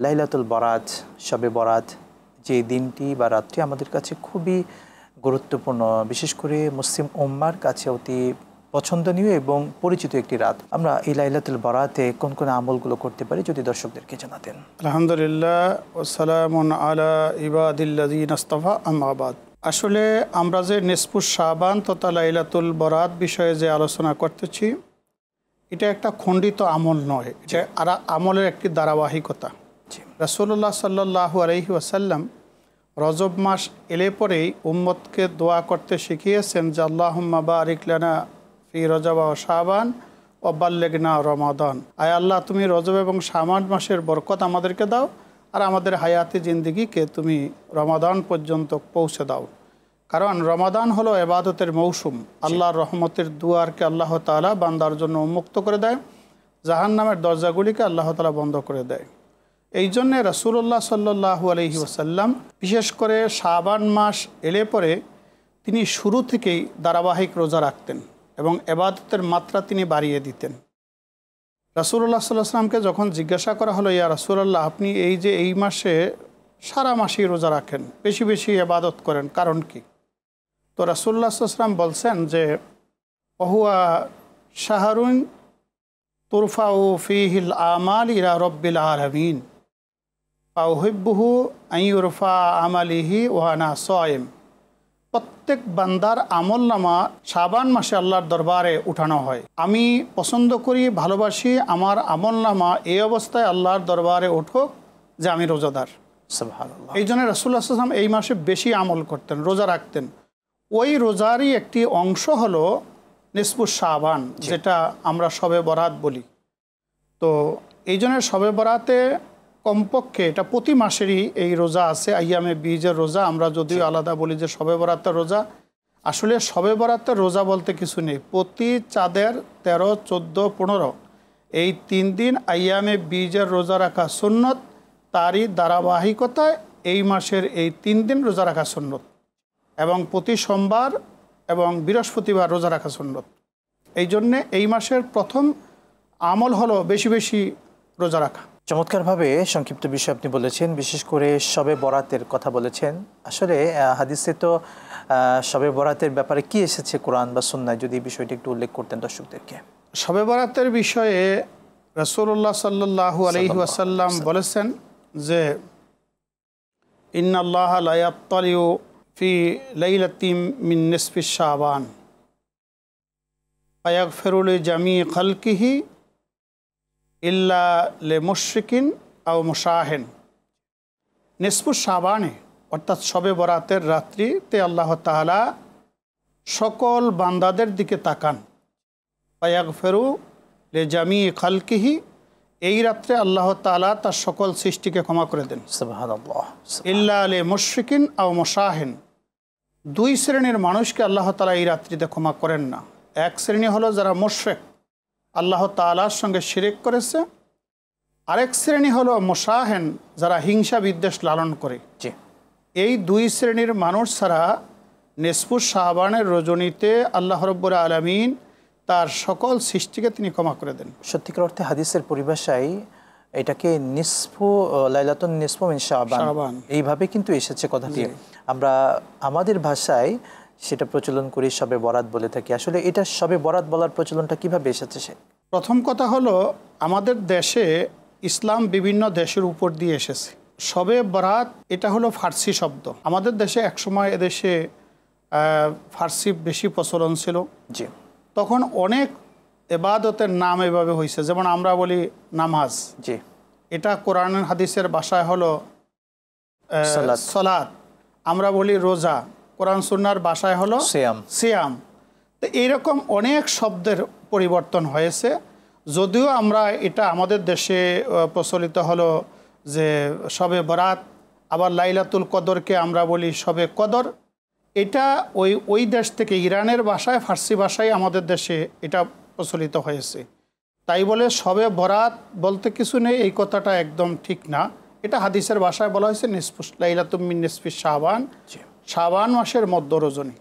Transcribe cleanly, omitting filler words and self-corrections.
লাইলাতুল বরাত, শবে বরাত যে দিনটি বা রাতটি আমাদের কাছে খুবই গুরুত্বপূর্ণ, বিশেষ করে মুসলিম উম্মার কাছে অতি পছন্দনীয় এবং পরিচিত একটি রাত। আমরা এই লাইলাতুল বরাতে কোন কোন আমলগুলো করতে পারি যদি দর্শকদেরকে জানাতেন। আলহামদুলিল্লাহ ওয়াসসালামুন আলা ইবাদিল্লাযিনা ইসতাফা, আম্মা বাদ। আসলে আমরা যে নিসফুশ শাবান তথা লাইলাতুল বরাত বিষয়ে যে আলোচনা করতেছি, এটা একটা খণ্ডিত আমল নয়, এটা আমলের একটি ধারাবাহিকতা। রাসূলুল্লাহ সাল্লাল্লাহু আলাইহি ওয়াসাল্লাম রজব মাস এলে পরেই উম্মতকে দোয়া করতে শিখিয়েছেন যে আল্লাহুম্মা বারিক লানা ফি রজব ওয়া শাবান ওয়া বাল্লিগনা রমাদান। আয় আল্লাহ, তুমি রজব এবং শাবান মাসের বরকত আমাদেরকে দাও, আর আমাদের হায়াতি জিন্দেগিকে তুমি রমাদান পর্যন্ত পৌঁছে দাও। কারণ রমাদান হলো ইবাদতের মৌসুম। আল্লাহর রহমতের দুয়ারকে আল্লাহ তাআলা বান্দার জন্য উন্মুক্ত করে দেয়, জাহান্নামের দরজাগুলিকে আল্লাহ তাআলা বন্ধ করে দেয়। এই জন্যে রাসূলুল্লাহ সাল্লাল্লাহু আলাইহি ওয়াসাল্লাম বিশেষ করে শাবান মাস এলে পরে তিনি শুরু থেকেই ধারাবাহিক রোজা রাখতেন এবং ইবাদতের মাত্রা তিনি বাড়িয়ে দিতেন। রাসূলুল্লাহ সাল্লাল্লাহু আলাইহি ওয়াসাল্লামকে যখন জিজ্ঞাসা করা হলো, ইয়া রাসূলুল্লাহ, আপনি এই যে এই মাসে সারা মাসেই রোজা রাখেন, বেশি বেশি ইবাদত করেন, কারণ কি? তো রাসূলুল্লাহ সাল্লাল্লাহু আলাইহি ওয়াসাল্লাম বলছেন যে ওহুয়া শাহরুন তুরফাউ ফীহিল আমাল ইলা রাব্বিল আলামিন ফাউহিব্বুহু আন ইউরফা আমালিহি ওয়া আনা সায়েম। প্রত্যেক বান্দার আমলনামা শাবান মাসে আল্লাহর দরবারে উঠানো হয়। আমি পছন্দ করি, ভালোবাসি আমার আমলনামা এই অবস্থায় আল্লাহর দরবারে উঠুক যে আমি রোজাদার। সুবহানাল্লাহ। এই জন্য রাসূলুল্লাহ সাল্লাল্লাহু আলাইহি ওয়াসাল্লাম এই মাসে বেশি আমল করতেন, রোজা রাখতেন। ওই রোজারই একটি অংশ হলো নিসফুশ শাবান, যেটা আমরা শবে বরাত বলি। তো এই জন্য শবে বরাতে কমপক্ষে এটা প্রতি মাসেরই এই রোজা আছে, আইয়ামে বীজের রোজা। আমরা যদিও আলাদা বলি যে শবে বরাতের রোজা, আসলে শবে বরাতের রোজা বলতে কিছু নেই। প্রতি চাঁদের 13, 14, 15 এই 3 দিন আইয়ামে বীজের রোজা রাখা সুন্নত। তারই ধারাবাহিকতায় এই মাসের এই 3 দিন রোজা রাখা সুন্নত, এবং প্রতি সোমবার এবং বৃহস্পতিবার রোজা রাখা সুন্নত। এই জন্যে এই মাসের প্রথম আমল হলো বেশি বেশি রোজা রাখা। চমৎকারভাবে সংক্ষিপ্ত বিষয় আপনি বলেছেন, বিশেষ করে শবে বরাতের কথা বলেছেন। আসলে হাদিসে তো শবে বরাতের ব্যাপারে কি এসেছে কোরআন বা সুন্নায়, যদি বিষয়টি একটু উল্লেখ করতেন দর্শকদেরকে। শবে বরাতের বিষয়ে রাসূলুল্লাহ সাল্লাল্লাহু আলাইহি ওয়াসাল্লাম বলেছেন যে ইন্নাল্লাহা লা ইয়াত্তালিউ ফি লাইলাতিন মিন নিসফিশ শাবান ফায়াগফিরু লিজামি খালকিহি ইল্লা লিমুশরিকিন আও মুশাহিন। নিসফুশ শাবানে অর্থাৎ শবে বরাতের রাত্রিতে আল্লাহ তাআলা সকল বান্দাদের দিকে তাকান। ফায়াগফিরু লিজামি খালকিহি, এই রাত্রে আল্লাহ তাআলা তার সকল সৃষ্টিকে ক্ষমা করে দেন। সুবহানাল্লাহ। ইল্লা লিমুশরিকিন আও মুশাহিন, 2 শ্রেণীর মানুষকে আল্লাহ তাআলা এই রাত্রিতে ক্ষমা করেন না। এক শ্রেণী হলো যারা মুশরিক, আল্লাহ তাআলার সঙ্গে শিরক করেছে। আরেক শ্রেণী হলো মুশাহিন, যারা হিংসা বিদ্বেষ লালন করে। এই 2 শ্রেণীর মানুষ ছাড়া নিসফুশ শাবানের রজনীতে আল্লাহ রাব্বুল আলামিন তার সকল সৃষ্টিকে তিনি ক্ষমা করে দেন। সত্যিকার অর্থে হাদিসের পরিভাষায় এটাকে নিসফু লাইলাতুন নিসফু মিন শাবান এইভাবে কিন্তু এসেছে কথাটি। আমরা আমাদের ভাষায় সেটা প্রচলন করি শবে বরাত বলে থাকি। আসলে এটা শবে বরাত বলার প্রচলনটা কিভাবে এসেছে? সে প্রথম কথা হলো, আমাদের দেশে ইসলাম বিভিন্ন দেশের উপর দিয়ে এসেছে। শবে বরাত এটা হলো ফার্সি শব্দ। আমাদের দেশে একসময় এদেশে ফার্সি বেশি প্রচলন ছিল। জি। তখন অনেক ইবাদতের নাম এভাবে হয়েছে, যেমন আমরা বলি নামাজ। জি। এটা কোরআন হাদিসের ভাষায় হলো সালাত। আমরা বলি রোজা, কোরআন সুন্নাহর ভাষায় হলো সিয়াম। তো এইরকম অনেক শব্দের পরিবর্তন হয়েছে। যদিও আমরা এটা আমাদের দেশে প্রচলিত হলো যে শবে বরাত, আবার লাইলাতুল কদরকে আমরা বলি শবে কদর। এটা ওই দেশ থেকে ইরানের ভাষায়, ফার্সি ভাষায় আমাদের দেশে এটা প্রচলিত হয়েছে। তাই বলে শবে বরাত বলতে কিছু নেই, এই কথাটা একদম ঠিক না। এটা হাদিসের ভাষায় বলা হয়েছে লাইলাতুম মিন নিসফিশ শাবান, শাবান মাসের মধ্য রজনী।